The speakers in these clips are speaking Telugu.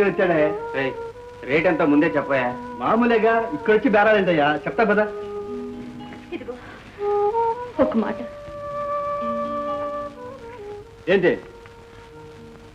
తీసుకుని వచ్చాడే. రేట్ ఎంత ముందే చెప్పాయా? మామూలుగా ఇక్కడ వచ్చి బేరాలేంటయ్యా, చెప్తా కదా. ఇదిగో ఒక మాట. ఏంటి?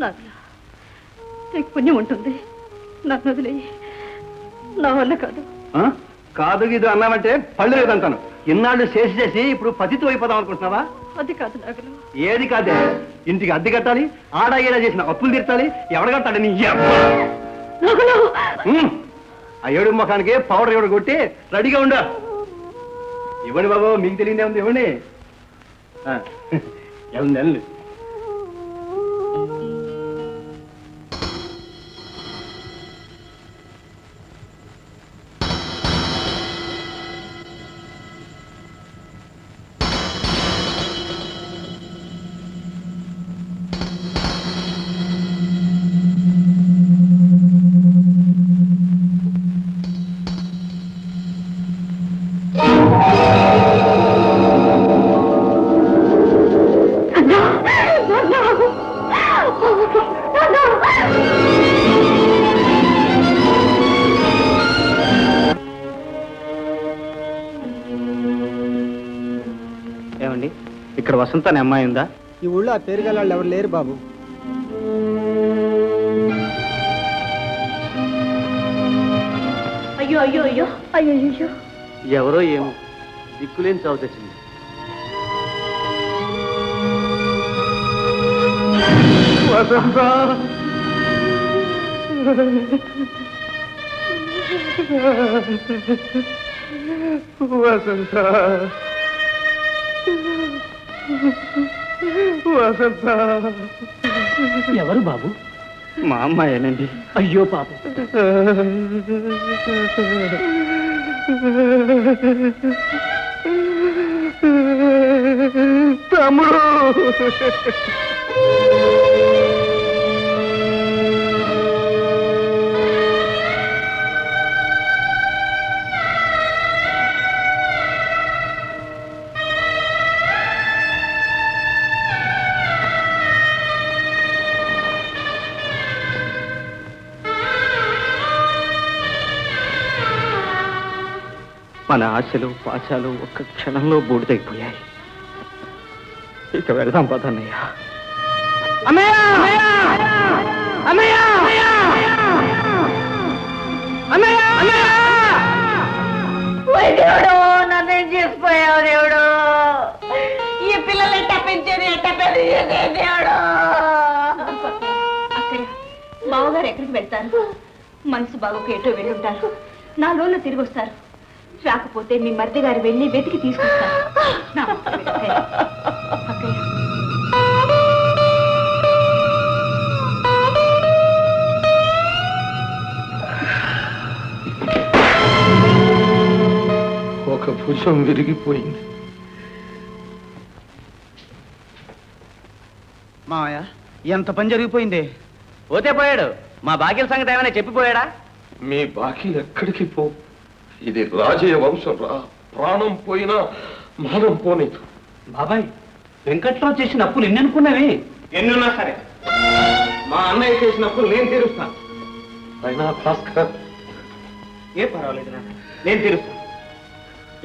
నాకు నీకు పుణ్యం ఉంటుంది, నాకు వదిలేయి. నా వల్ల కాదు. కాదు ఇది అన్నామంటే పళ్ళు లేదంటాను. ఇన్నాళ్ళు చేసి చేసి ఇప్పుడు పతితో అయిపోదాం అనుకుంటున్నావా? అది కాదు నాగలు. ఏది కాదే? ఇంటికి అద్దె కట్టాలి, ఆడ ఈడ చేసిన అప్పులు తీర్చాలి. ఎవడు కట్టాడు? నీ ఆ ఏడు ముఖానికి పౌడర్ ఎవడు కొట్టి రెడీగా ఉండ. ఇవ్వండి బాబు, మీకు తెలియదే ఉంది, ఇవ్వండి. వెళ్ళండి. ఏమండి, ఇక్కడ వసంత అనే అమ్మాయి ఉందా? ఈ ఊళ్ళో ఆ పేరు గల వాళ్ళు ఎవరు లేరు బాబు. అయ్యో అయ్యో అయ్యో అయ్యో అయ్యో. ఎవరో ఏమో దిక్కులేని చావు తెచ్చింది. వసంత, వసంత, వసంత. ఎవరు బాబు? మా అమ్మాయేనండి. అయ్యో పాపం. తమ్ముడు, మన ఆశలు పాశాలు ఒక్క క్షణంలో బూడిదైపోయాయి. ఇక వెళ్దాం పదన్నయ్య. దేవుడు, నన్నేం చేసిపోయావు దేవుడు. ఈ పిల్లలు ఎట్ట పెంచేది, ఎట్ట పెళ్లి చేసేది దేవుడు. అక్కయ్య, బావగారు ఎక్కడికి వెళ్తారు? మనసు బావకు ఎటో వెళ్ళుంటారు. 4 రోజులు తిరిగి వస్తారు. రాకపోతే మీ మరిది గారు వెళ్ళి వెతికి తీసుకొస్తారు. ఒక భుజం విరిగిపోయింది. మావయ్య, ఎంత పని జరిగిపోయింది. పోతే పోయాడు. మా బాకీల సంగతి ఏమైనా చెప్పిపోయాడా? మీ బాకీ ఎక్కడికి పో. ఇది రాజయ్య వంశం రా. ప్రాణం పోయినా మానం పోనీదు. బాబాయ్, వెంకట్రావు చేసిన అప్పులు ఎన్ని అనుకున్నావి? ఎన్నున్నా సరే మా అన్నయ్య చేసిన అప్పులు నేను తీరుస్తాను. అయినా భాస్కర్, ఏ పర్వాలేదు నాన్న, నేను తీరుస్తాను.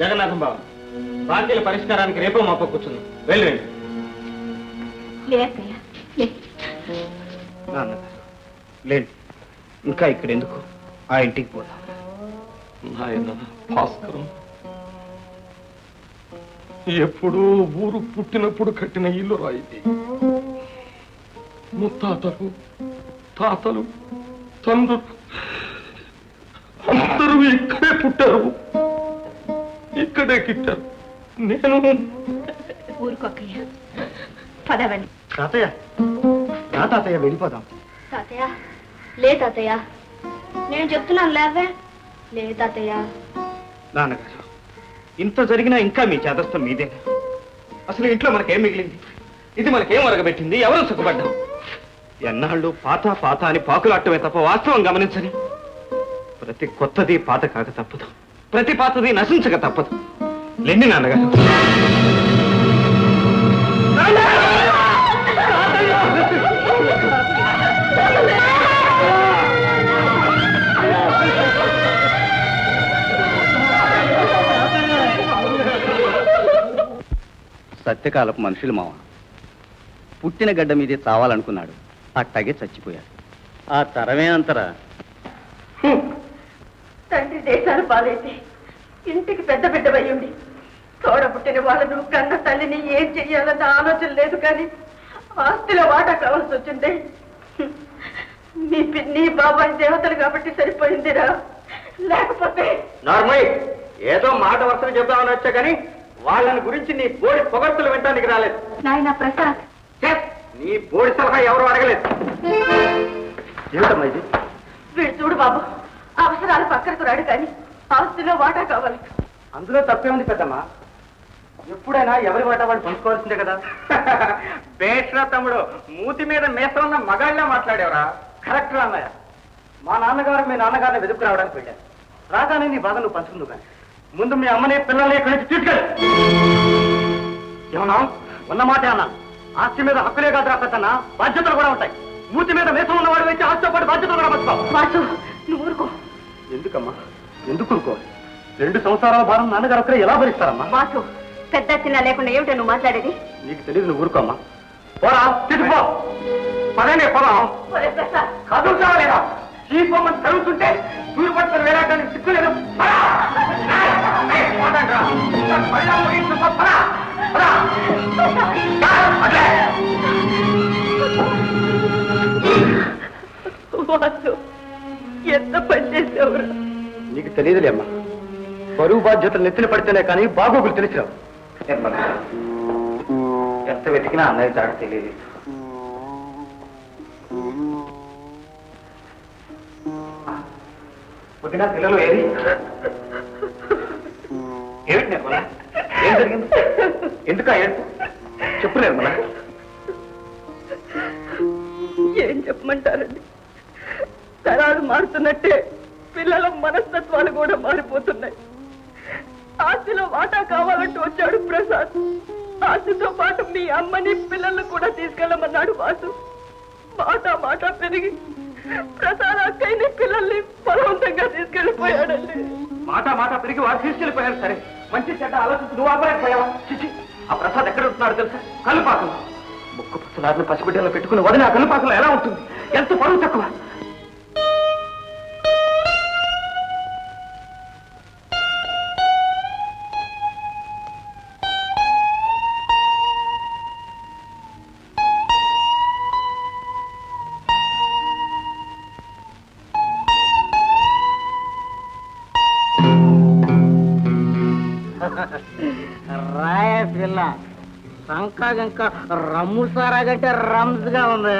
జగన్నాథం బాబు, బాకీల పరిష్కారానికి రేపో మాపో కూర్చుంది. వెళ్ళండి. నాన్నగారు లేండి, ఇంకా ఇక్కడ ఎందుకు? ఆ ఇంటికి పోదాం. నాయన భాస్కరం, ఎప్పుడూ ఊరు పుట్టినప్పుడు కట్టిన ఇల్లు రాయిది. ముత్తాతలు, తాతలు, తండ్రులు అందరూ ఇక్కడే పుట్టారు, ఇక్కడే గిట్టారు. నేను ఊరుకోకయ్య, పదవండి. తాతయ్య, తాతయ్య వెళ్ళిపోదాం. తాతయ్య, లే తాతయ్య, నేను చెప్తున్నాను లేవే. లే తాతయ్య. నాన్నగారు, ఇంత జరిగినా ఇంకా మీ చేదస్తం మీదే. అసలు ఇంట్లో మనకేం మిగిలింది? ఇది మనకేం ఒరగబెట్టింది? ఎవరు సుఖపడ్డాం? ఎన్నాళ్ళు పాత పాత అని పాకులాట్టమే తప్ప వాస్తవం గమనించని. ప్రతి కొత్తది పాత కాక తప్పదు, ప్రతి పాతది నశించక తప్పదు. లేండి నాన్నగారు. సత్యకాలపు మనుషులు మావ. పుట్టిన గడ్డ మీదే చావాలనుకున్నాడు, అట్టాగే చచ్చిపోయాడు. ఆ తరమే అంతరా. తండ్రి దేశాలు పాలైతే ఇంటికి పెద్ద బిడ్డవయ్యుండి తోడ పుట్టిన వాళ్ళను కన్న తల్లిని ఏం చెయ్యాలన్న ఆలోచన లేదు కానీ ఆస్తిలో వాటా కావాల్సి వచ్చింది. మీ పిన్ని బాబాయ్ దేవతలు కాబట్టి సరిపోయిందిరా, లేకపోతే. నార్మల్ ఏదో మాట వరుసగా చెప్దామని వచ్చా కానీ వాళ్ళని గురించి నీ బోడి పొగడ్తలు వినడానికి రాలేదు. నాయన ప్రసాద్, నీ బోడి సలహా ఎవరు అడగలేదు. ఏమిటమ్మా ఇది? వీడు చూడు బాబు, అవసరాలు పక్కకు రాడు కానీ ఆస్తిలో వాటా కావాలి. అందులో తప్పే ఉంది పెద్దమ్మా. ఎప్పుడైనా ఎవరి వాటా వాళ్ళు పంచుకోవాల్సిందే కదా. బేష్రా తమ్ముడు, మూతి మీద మేసం ఉన్న మగాళ్ళ మాట్లాడేవరా. కరెక్ట్ రా అన్నయ్య. మా నాన్నగారు మీ నాన్నగారిని వెతుకు రావడానికి వెళ్ళారు. రాగానే నీ బాధ నువ్వు పంచుకుందు కానీ ముందు మీ అమ్మని పిల్లల్ని ఇక్కడి నుంచి తీసుకెళ్ళి. ఏమన్నా ఉన్న మాటే అన్నాను. ఆస్తి మీద హక్కులే కాదురా పెద్దన్నా, బాధ్యతలు కూడా ఉంటాయి. మూతి మీద మేసం ఉన్నవాడు వచ్చి ఆస్తితో పాటు బాధ్యతలు కూడా పంచుకో. వాసు, నువ్వు ఊరుకో. ఎందుకమ్మా, ఎందుకు ఊరుకోవాలి? 2 సంవత్సరాల భారం నాన్నగారు ఒక్కరే ఎలా భరిస్తారమ్మా? వాసు, పెద్ద చిన్న లేకుండా ఏమిటో నువ్వు మాట్లాడేది? నీకు తెలియదు, నువ్వు ఊరుకోమ్మా. పోరా, తిరిగిపో. పదేనే పోదాం. ఒరే ప్రసాద్, కదులుతావా లేదా? చీపమ్మని తరుగుతుంటే సూర్యపట్టుకుని వేలాడడానికి సిగ్గులేదు. వాసు, ఎంత పని చేసేవరా? నీకు తెలియదులే అమ్మా, బరువు బాధ్యతలు నెత్తిన పడితేనే కానీ బాగోగులు తెలిసిరావు. ఎంత వెతికినా అన్నయ్య చాటు తెలియదు. పుట్టిన పిల్లలు ఏది? ఏమిటి నిర్మలా, ఏం జరిగింది? ఎందుకా ఏడుపు? చెప్పు నిర్మలా. ఏం చెప్పమంటారండి, తరాలు మారుతున్నట్టే పిల్లల మనస్తత్వాలు కూడా మారిపోతున్నాయి. ఆస్తిలో వాటా కావాలంటూ వచ్చాడు ప్రసాద్. ఆస్తితో పాటు మీ అమ్మని పిల్లల్ని కూడా తీసుకెళ్ళమన్నాడు వాసు. మాట పెరిగి ప్రసాద్ అక్కయ్యని పిల్లల్ని బలవంతంగా తీసుకెళ్ళిపోయాడండి. మాట పెరిగి వాడు తీసుకెళ్ళిపోయారు. సరే, మంచి చెడ్డ ఆలోచించి నువ్వు ఆపలేకపోయావా? చిచి, ఆ ప్రసాద్ ఎక్కడ ఉంటున్నాడు తెలుసా? కల్లుపాకం. ముక్కు పుస్తలాలను పసిబిడ్డలో పెట్టుకుని వదిన ఆ కల్లుపాకంలో ఎలా ఉంటుంది? ఎంత పరువు తక్కువ. రాయ పిల్ల సంకా రమ్ము సారా కంటే రమ్స్ గా ఉంది.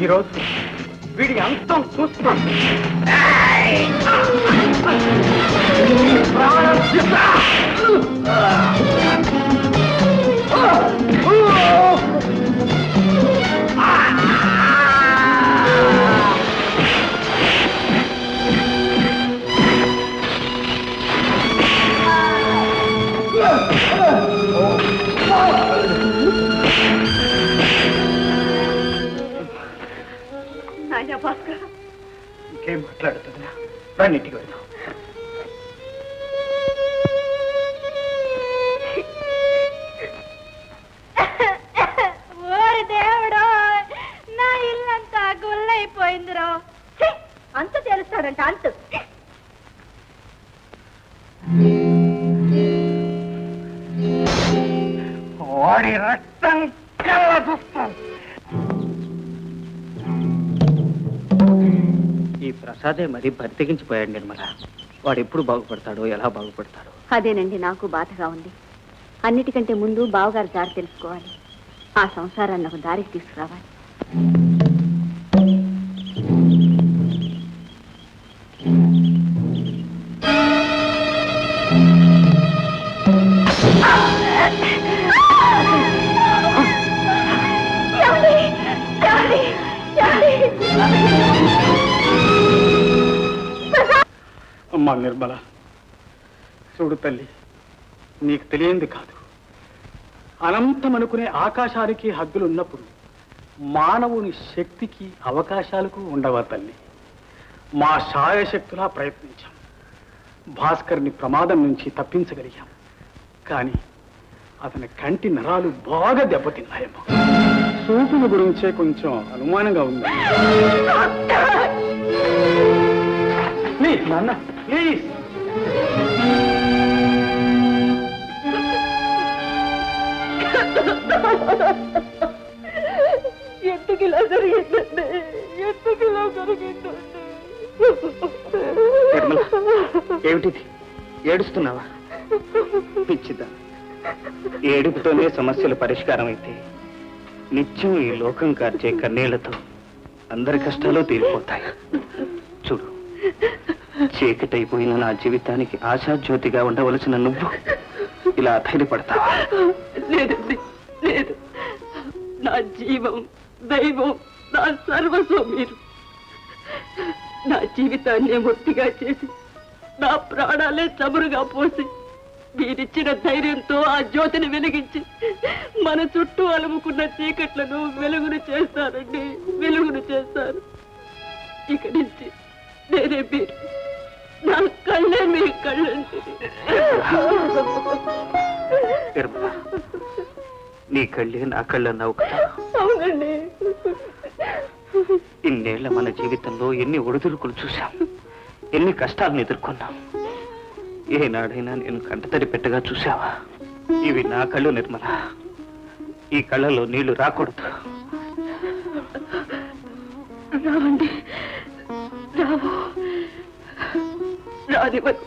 ఈరోజు వీడి అంతం చూస్తాం. నాయనా భాస్కర్, ఇంకేం మాట్లాడుతుందా? రండి ఇంటికి వెళ్దాం. ఓరి దేవుడు, నా ఇల్లంతా గుల్లైపోయిందిరా. అంత తెలుస్తాడంట అంత. వాడి రక్తం కళ్ళ చూస్తాను. ఈ ప్రసాదే మరి బరితెగించిపోయాడు నిర్మల. వాడు ఎప్పుడు బాగుపడతాడో, ఎలా బాగుపడతాడో. అదేనండి నాకు బాధగా ఉంది. అన్నిటికంటే ముందు బావగారి దారి తెలుసుకోవాలి. ఆ సంసారాన్ని ఒక దారికి తీసుకురావాలి. అమ్మా నిర్మల, చూడు తల్లి, నీకు తెలియంది కాదు. అనంతమనుకునే ఆకాశానికి హద్దులు ఉన్నప్పుడు మానవుని శక్తికి అవకాశాలకు ఉండవా తల్లి? మా శాయశక్తులా ప్రయత్నించాం. భాస్కర్ని ప్రమాదం నుంచి తప్పించగలిగాం. కానీ అతని కంటి నరాలు బాగా దెబ్బతిన్నాయేమో. చూపుల గురించే కొంచెం అనుమానంగా ఉంది. నాన్న ప్లీజ్. ఎందుకు ఇలా జరిగిందండి? ఎందుకు ఇలా జరిగిందండి? నిర్మల, ఏమిటిది? ఏడుస్తున్నావా? పిచ్చిదా, ఏడుపుతోనే సమస్యలు పరిష్కారం అయితే నిత్యం ఈ లోకం కార్చే కన్నీళ్లతో అందరి కష్టాలు తీరిపోతాయి. చూడు, చీకటైపోయిన నా జీవితానికి ఆశాజ్యోతిగా ఉండవలసిన నువ్వు ఇలా ధైర్యపడతావా? లేదండి, లేదు. నా జీవం, దైవం, నా సర్వస్వం మీరు. నా జీవితాన్ని మొత్తిగా చేసి నా ప్రాణాలే చమురుగా పోసి మీరిచ్చిన ధైర్యంతో ఆ జ్యోతిని వెలిగించి మన చుట్టూ అలుముకున్న చీకట్లను వెలుగును చేస్తారండి, వెలుగును చేస్తారు. ఇక నుంచి నేనే మీరు, నా కళ్ళే మీ కళ్ళండి. నీ కళ్ళే నా కళ్ళన్నావు కదా. అవునండి. ఇన్నేళ్ల మన జీవితంలో ఎన్ని ఒడిదుడుకులు చూశాం, ఎన్ని కష్టాలను ఎదుర్కొన్నాం. ఏనాడైనా నేను కంటతడి పెట్టగా చూసావా? ఇవి నా కళ్ళు నిర్మల. ఈ కళ్ళలో నీళ్లు రాకూడదు. రావండి, రావు, రానివ్వను.